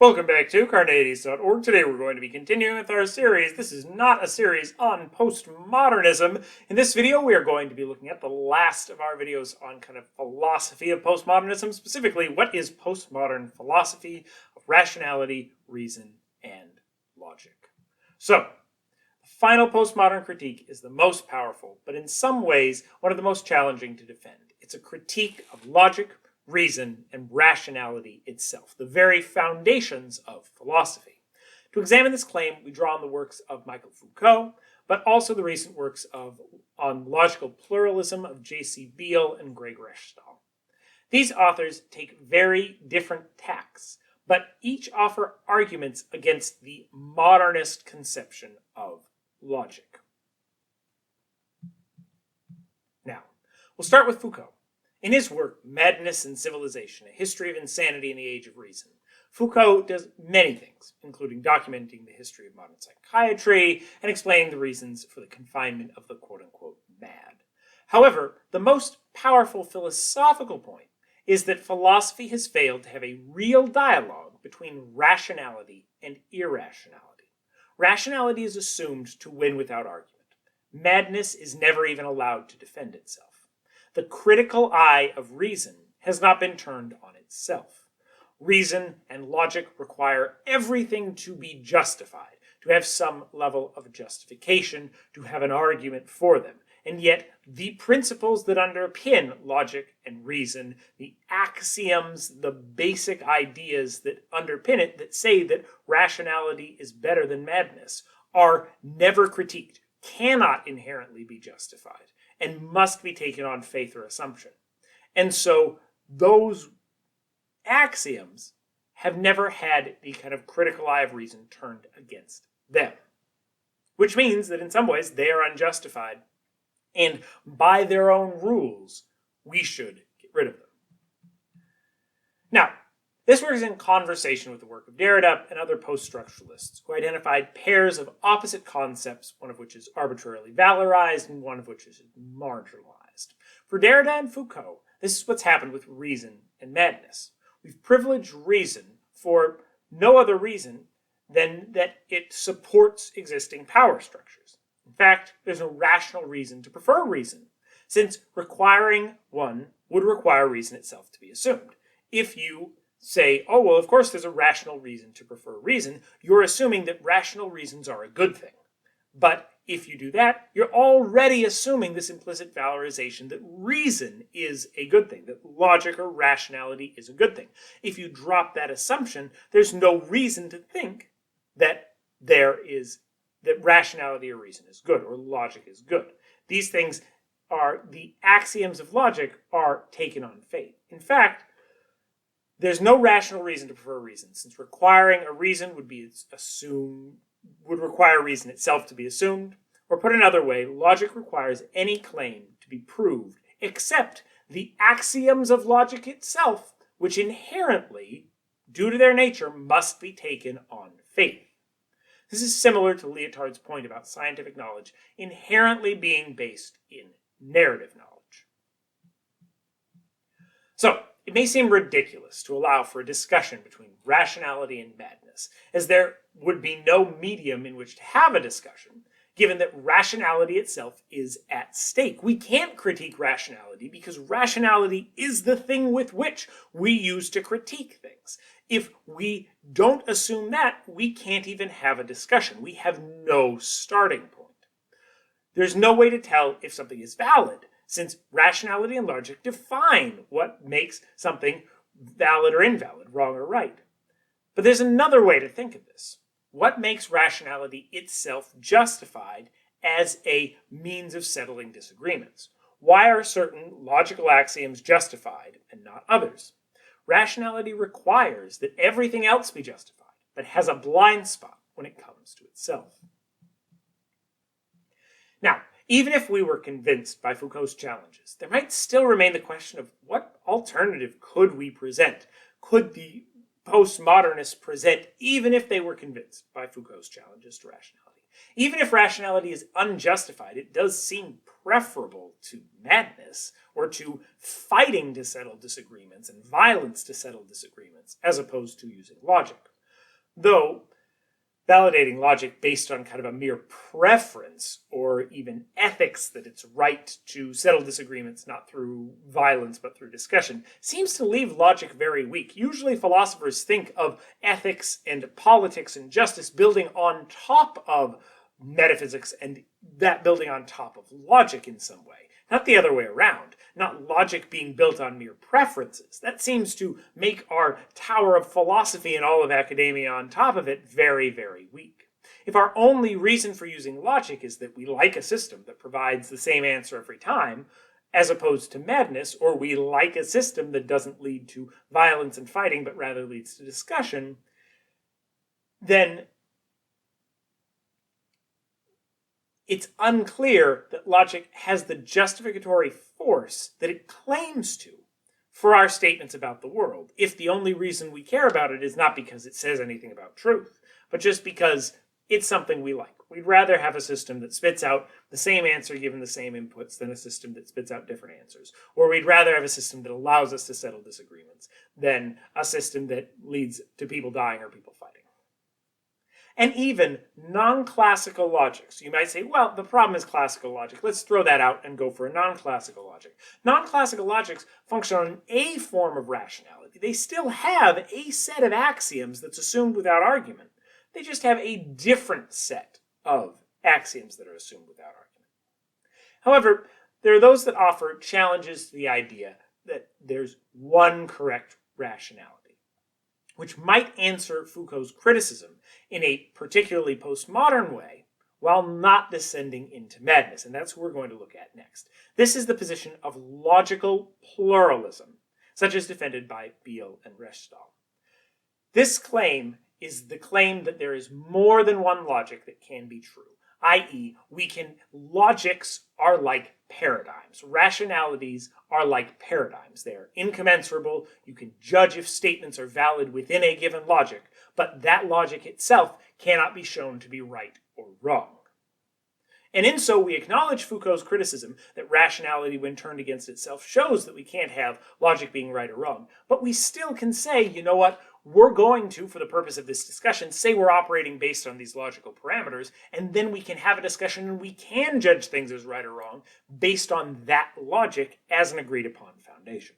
Welcome back to Carneades.org. Today we're going to be continuing with our series. This is not a series on postmodernism. In this video, we are going to be looking at the last of our videos on kind of philosophy of postmodernism, specifically what is postmodern philosophy of rationality, reason, and logic. So, the final postmodern critique is the most powerful, but in some ways, one of the most challenging to defend. It's a critique of logic, reason, and rationality itself, the very foundations of philosophy. To examine this claim, we draw on the works of Michel Foucault, but also the recent works on logical pluralism of J.C. Beall and Greg Restall. These authors take very different tacks, but each offer arguments against the modernist conception of logic. Now, we'll start with Foucault. In his work, Madness and Civilization, A History of Insanity in the Age of Reason, Foucault does many things, including documenting the history of modern psychiatry and explaining the reasons for the confinement of the quote-unquote mad. However, the most powerful philosophical point is that philosophy has failed to have a real dialogue between rationality and irrationality. Rationality is assumed to win without argument. Madness is never even allowed to defend itself. The critical eye of reason has not been turned on itself. Reason and logic require everything to be justified, to have some level of justification, to have an argument for them. And yet, the principles that underpin logic and reason, the axioms, the basic ideas that underpin it, that say that rationality is better than madness, are never critiqued, cannot inherently be justified, and must be taken on faith or assumption. And so those axioms have never had the kind of critical eye of reason turned against them. Which means that in some ways they are unjustified, and by their own rules, we should get rid of them. Now, this work is in conversation with the work of Derrida and other post-structuralists who identified pairs of opposite concepts, one of which is arbitrarily valorized and one of which is marginalized. For Derrida and Foucault, this is what's happened with reason and madness. We've privileged reason for no other reason than that it supports existing power structures. In fact, there's a rational reason to prefer reason, since requiring one would require reason itself to be assumed. If you say, oh, well, of course there's a rational reason to prefer reason, you're assuming that rational reasons are a good thing. But if you do that, you're already assuming this implicit valorization that reason is a good thing, that logic or rationality is a good thing. If you drop that assumption, there's no reason to think that that rationality or reason is good or logic is good. These things are, the axioms of logic are taken on faith. In fact, there's no rational reason to prefer reason, since requiring a reason would require reason itself to be assumed. Or put another way, logic requires any claim to be proved, except the axioms of logic itself, which inherently, due to their nature, must be taken on faith. This is similar to Lyotard's point about scientific knowledge inherently being based in narrative knowledge. So, it may seem ridiculous to allow for a discussion between rationality and madness, as there would be no medium in which to have a discussion, given that rationality itself is at stake. We can't critique rationality because rationality is the thing with which we use to critique things. If we don't assume that, we can't even have a discussion. We have no starting point. There's no way to tell if something is valid, since rationality and logic define what makes something valid or invalid, wrong or right. But there's another way to think of this. What makes rationality itself justified as a means of settling disagreements? Why are certain logical axioms justified and not others? Rationality requires that everything else be justified, but has a blind spot when it comes to itself. Now, even if we were convinced by Foucault's challenges, there might still remain the question of what alternative could we present? Could the postmodernists present, even if they were convinced by Foucault's challenges to rationality? Even if rationality is unjustified, it does seem preferable to madness or to fighting to settle disagreements and violence to settle disagreements, as opposed to using logic. though validating logic based on kind of a mere preference or even ethics that it's right to settle disagreements not through violence but through discussion seems to leave logic very weak. Usually philosophers think of ethics and politics and justice building on top of metaphysics and that building on top of logic in some way. Not the other way around. Not logic being built on mere preferences. That seems to make our tower of philosophy and all of academia on top of it very, very weak. If our only reason for using logic is that we like a system that provides the same answer every time, as opposed to madness, or we like a system that doesn't lead to violence and fighting, but rather leads to discussion, then it's unclear that logic has the justificatory force that it claims to for our statements about the world, if the only reason we care about it is not because it says anything about truth, but just because it's something we like. We'd rather have a system that spits out the same answer given the same inputs than a system that spits out different answers. Or we'd rather have a system that allows us to settle disagreements than a system that leads to people dying or people fighting. And even non-classical logics. You might say, well, the problem is classical logic. Let's throw that out and go for a non-classical logic. Non-classical logics function on a form of rationality. They still have a set of axioms that's assumed without argument. They just have a different set of axioms that are assumed without argument. However, there are those that offer challenges to the idea that there's one correct rationality, which might answer Foucault's criticism in a particularly postmodern way, while not descending into madness. And that's what we're going to look at next. This is the position of logical pluralism, such as defended by Beall and Restall. This claim is the claim that there is more than one logic that can be true, i.e., logics are like paradigms. Rationalities are like paradigms. They are incommensurable. You can judge if statements are valid within a given logic, but that logic itself cannot be shown to be right or wrong. And in so, we acknowledge Foucault's criticism that rationality, when turned against itself, shows that we can't have logic being right or wrong. But we still can say, you know what, we're going to, for the purpose of this discussion, say we're operating based on these logical parameters, and then we can have a discussion and we can judge things as right or wrong based on that logic as an agreed upon foundation.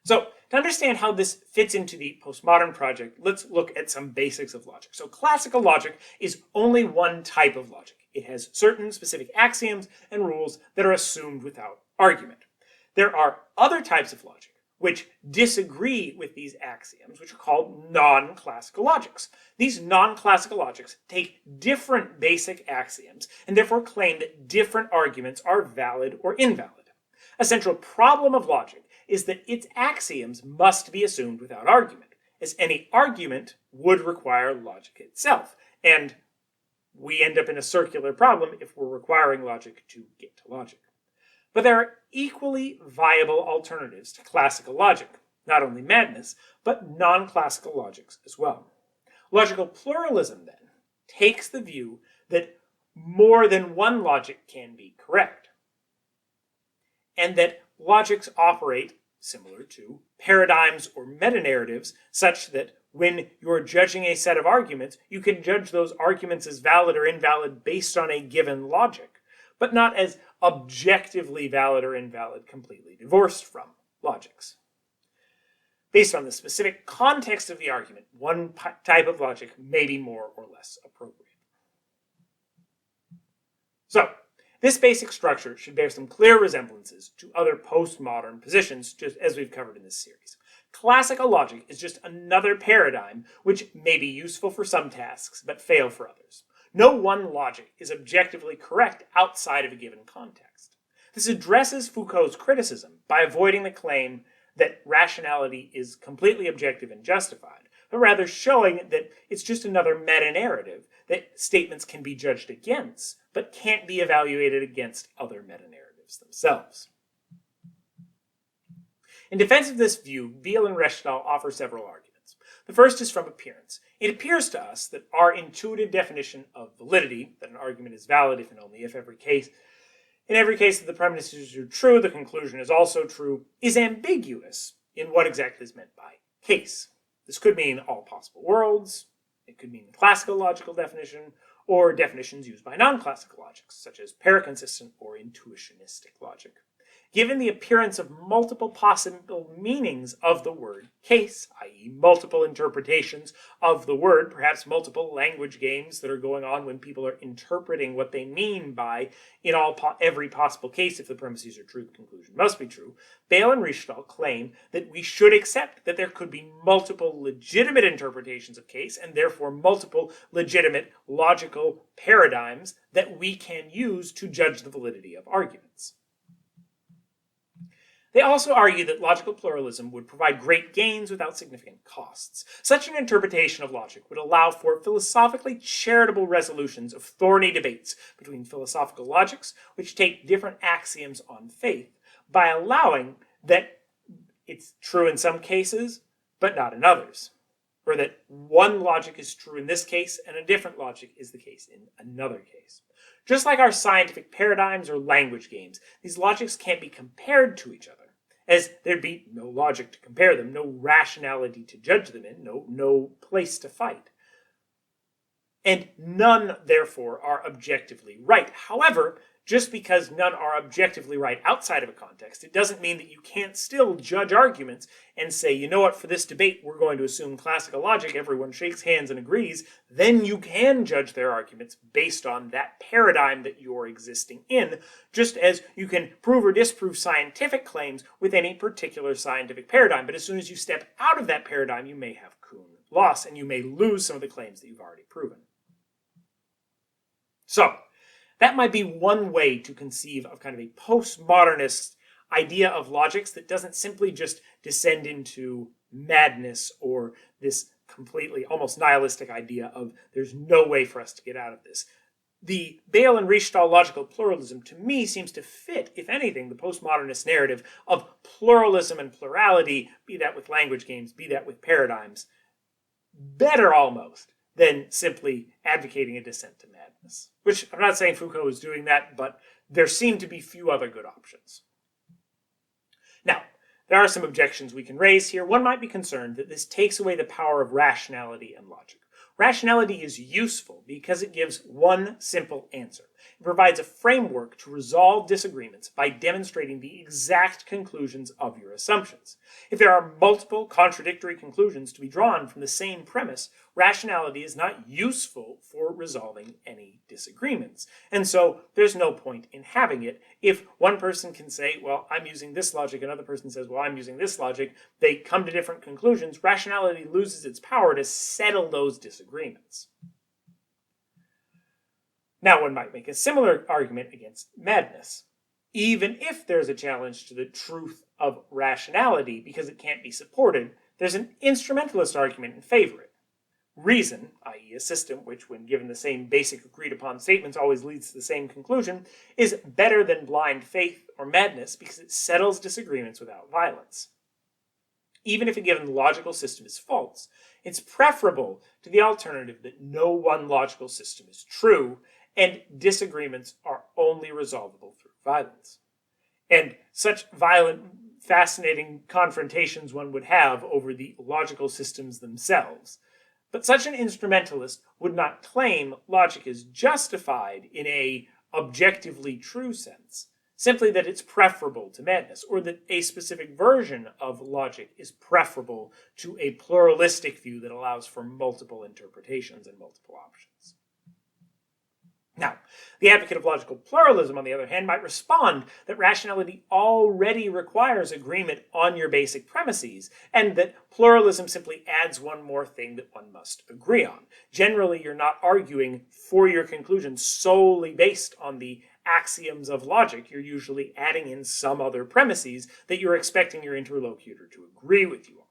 So, to understand how this fits into the postmodern project, let's look at some basics of logic. So, classical logic is only one type of logic. It has certain specific axioms and rules that are assumed without argument. There are other types of logic which disagree with these axioms, which are called non-classical logics. These non-classical logics take different basic axioms and therefore claim that different arguments are valid or invalid. A central problem of logic is that its axioms must be assumed without argument, as any argument would require logic itself. And we end up in a circular problem if we're requiring logic to get to logic. But there are equally viable alternatives to classical logic, not only madness, but non-classical logics as well. Logical pluralism, then, takes the view that more than one logic can be correct, and that logics operate similar to paradigms or meta-narratives, such that when you're judging a set of arguments, you can judge those arguments as valid or invalid based on a given logic, but not as objectively valid or invalid completely divorced from logics. Based on the specific context of the argument, one type of logic may be more or less appropriate. So, this basic structure should bear some clear resemblances to other postmodern positions, just as we've covered in this series. Classical logic is just another paradigm which may be useful for some tasks, but fail for others. No one logic is objectively correct outside of a given context. This addresses Foucault's criticism by avoiding the claim that rationality is completely objective and justified, but rather showing that it's just another meta-narrative that statements can be judged against, but can't be evaluated against other meta-narratives themselves. In defense of this view, Beall and Restall offer several arguments. The first is from appearance. It appears to us that our intuitive definition of validity, that an argument is valid if and only if in every case that the premises are true, the conclusion is also true, is ambiguous in what exactly is meant by case. This could mean all possible worlds, it could mean the classical logical definition, or definitions used by non-classical logics, such as paraconsistent or intuitionistic logic. Given the appearance of multiple possible meanings of the word case, i.e. multiple interpretations of the word, perhaps multiple language games that are going on when people are interpreting what they mean by in every possible case, if the premises are true, the conclusion must be true, Beall and Restall claim that we should accept that there could be multiple legitimate interpretations of case, and therefore multiple legitimate logical paradigms that we can use to judge the validity of arguments. They also argue that logical pluralism would provide great gains without significant costs. Such an interpretation of logic would allow for philosophically charitable resolutions of thorny debates between philosophical logics, which take different axioms on faith, by allowing that it's true in some cases, but not in others. Or that one logic is true in this case, and a different logic is the case in another case. Just like our scientific paradigms or language games, these logics can't be compared to each other, as there'd be no logic to compare them, no rationality to judge them in, no place to fight. And none, therefore, are objectively right. However, just because none are objectively right outside of a context, it doesn't mean that you can't still judge arguments and say, you know what, for this debate, we're going to assume classical logic, everyone shakes hands and agrees, then you can judge their arguments based on that paradigm that you're existing in, just as you can prove or disprove scientific claims with any particular scientific paradigm. But as soon as you step out of that paradigm, you may have Kuhn loss, and you may lose some of the claims that you've already proven. So, that might be one way to conceive of kind of a postmodernist idea of logics that doesn't simply just descend into madness or this completely almost nihilistic idea of there's no way for us to get out of this. The Beall and Restall logical pluralism, to me, seems to fit, if anything, the postmodernist narrative of pluralism and plurality, be that with language games, be that with paradigms, better almost than simply advocating a descent to madness. Which, I'm not saying Foucault is doing that, but there seem to be few other good options. Now, there are some objections we can raise here. One might be concerned that this takes away the power of rationality and logic. Rationality is useful because it gives one simple answer. It provides a framework to resolve disagreements by demonstrating the exact conclusions of your assumptions. If there are multiple contradictory conclusions to be drawn from the same premise, rationality is not useful for resolving any disagreements. And so there's no point in having it. If one person can say, well, I'm using this logic, another person says, well, I'm using this logic, they come to different conclusions, rationality loses its power to settle those disagreements. Now, one might make a similar argument against madness, even if there's a challenge to the truth of rationality because it can't be supported. There's an instrumentalist argument in favor of it. Reason, i.e. a system which, when given the same basic agreed-upon statements, always leads to the same conclusion, is better than blind faith or madness because it settles disagreements without violence. Even if a given logical system is false, it's preferable to the alternative that no one logical system is true, and disagreements are only resolvable through violence. And such violent, fascinating confrontations one would have over the logical systems themselves. But such an instrumentalist would not claim logic is justified in a objectively true sense, simply that it's preferable to madness, or that a specific version of logic is preferable to a pluralistic view that allows for multiple interpretations and multiple options. Now, the advocate of logical pluralism, on the other hand, might respond that rationality already requires agreement on your basic premises, and that pluralism simply adds one more thing that one must agree on. Generally, you're not arguing for your conclusion solely based on the axioms of logic. You're usually adding in some other premises that you're expecting your interlocutor to agree with you on.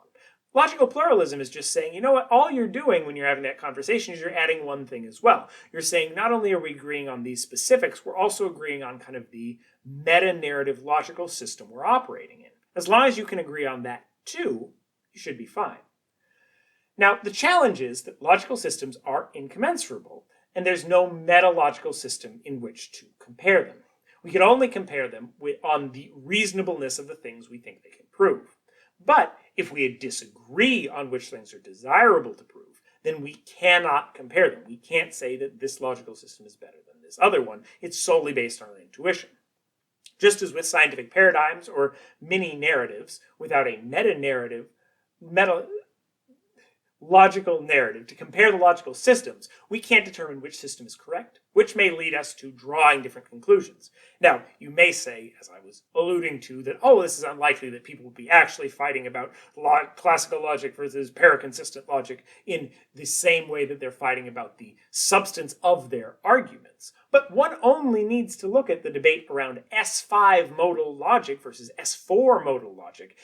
Logical pluralism is just saying, you know what, all you're doing when you're having that conversation is you're adding one thing as well. You're saying not only are we agreeing on these specifics, we're also agreeing on kind of the meta-narrative logical system we're operating in. As long as you can agree on that too, you should be fine. Now, the challenge is that logical systems are incommensurable, and there's no meta-logical system in which to compare them. We can only compare them on the reasonableness of the things we think they can prove. But If we disagree on which things are desirable to prove, then we cannot compare them. We can't say that this logical system is better than this other one. It's solely based on our intuition. Just as with scientific paradigms or mini-narratives, without a meta-narrative, logical narrative to compare the logical systems, we can't determine which system is correct, which may lead us to drawing different conclusions. Now, you may say, as I was alluding to, that, oh, this is unlikely that people will be actually fighting about classical logic versus paraconsistent logic in the same way that they're fighting about the substance of their arguments. But one only needs to look at the debate around S5 modal logic versus S4 modal logic,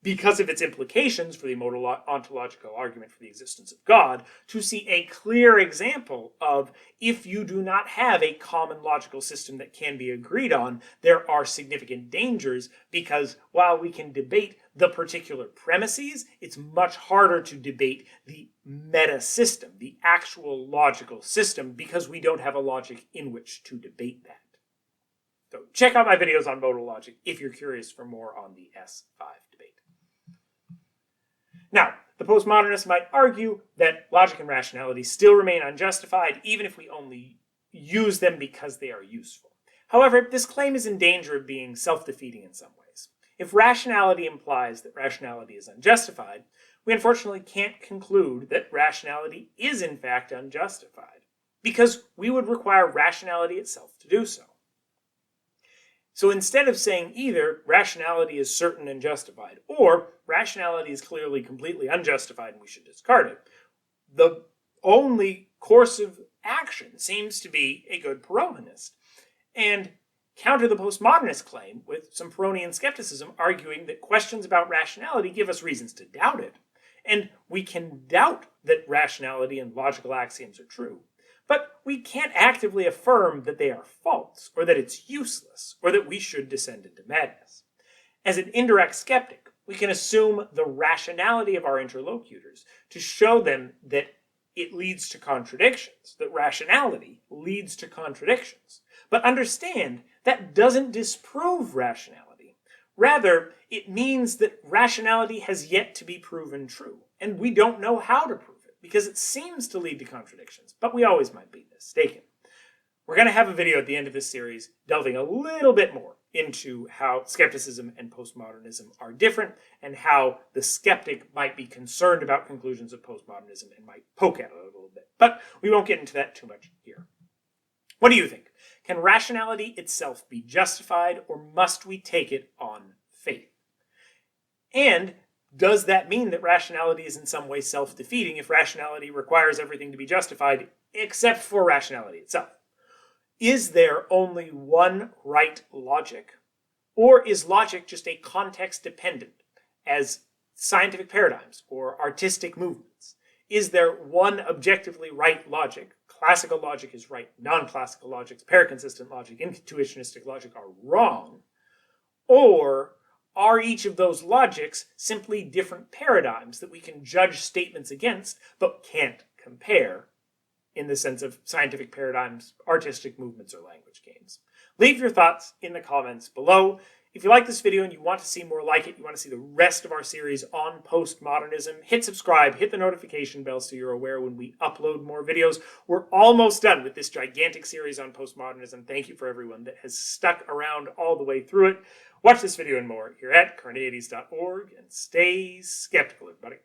because of its implications for the modal ontological argument for the existence of God, to see a clear example of, if you do not have a common logical system that can be agreed on, there are significant dangers, because while we can debate the particular premises, it's much harder to debate the meta system, the actual logical system, because we don't have a logic in which to debate that. So check out my videos on modal logic if you're curious for more on the S5 debate. Now, the postmodernists might argue that logic and rationality still remain unjustified, even if we only use them because they are useful. However, this claim is in danger of being self-defeating in some ways. If rationality implies that rationality is unjustified, we unfortunately can't conclude that rationality is in fact unjustified, because we would require rationality itself to do so. So instead of saying either rationality is certain and justified, or rationality is clearly completely unjustified and we should discard it, the only course of action seems to be a good Pyrrhonianist, and counter the postmodernist claim with some Pyrrhonian skepticism, arguing that questions about rationality give us reasons to doubt it, and we can doubt that rationality and logical axioms are true. But we can't actively affirm that they are false, or that it's useless, or that we should descend into madness. As an indirect skeptic, we can assume the rationality of our interlocutors to show them that it leads to contradictions, that rationality leads to contradictions. But understand, that doesn't disprove rationality. Rather, it means that rationality has yet to be proven true, and we don't know how to prove it, because it seems to lead to contradictions, but we always might be mistaken. We're going to have a video at the end of this series delving a little bit more into how skepticism and postmodernism are different, and how the skeptic might be concerned about conclusions of postmodernism and might poke at it a little bit. But we won't get into that too much here. What do you think? Can rationality itself be justified, or must we take it on faith? And does that mean that rationality is in some way self-defeating if rationality requires everything to be justified except for rationality itself? Is there only one right logic? Or is logic just a context dependent, as scientific paradigms or artistic movements? Is there one objectively right logic? Classical logic is right, non-classical logic, paraconsistent logic, intuitionistic logic are wrong? Or are each of those logics simply different paradigms that we can judge statements against but can't compare in the sense of scientific paradigms, artistic movements, or language games? Leave your thoughts in the comments below. If you like this video and you want to see more like it, you want to see the rest of our series on postmodernism, hit subscribe, hit the notification bell so you're aware when we upload more videos. We're almost done with this gigantic series on postmodernism. Thank you for everyone that has stuck around all the way through it. Watch this video and more here at Carneades.org, and stay skeptical, everybody.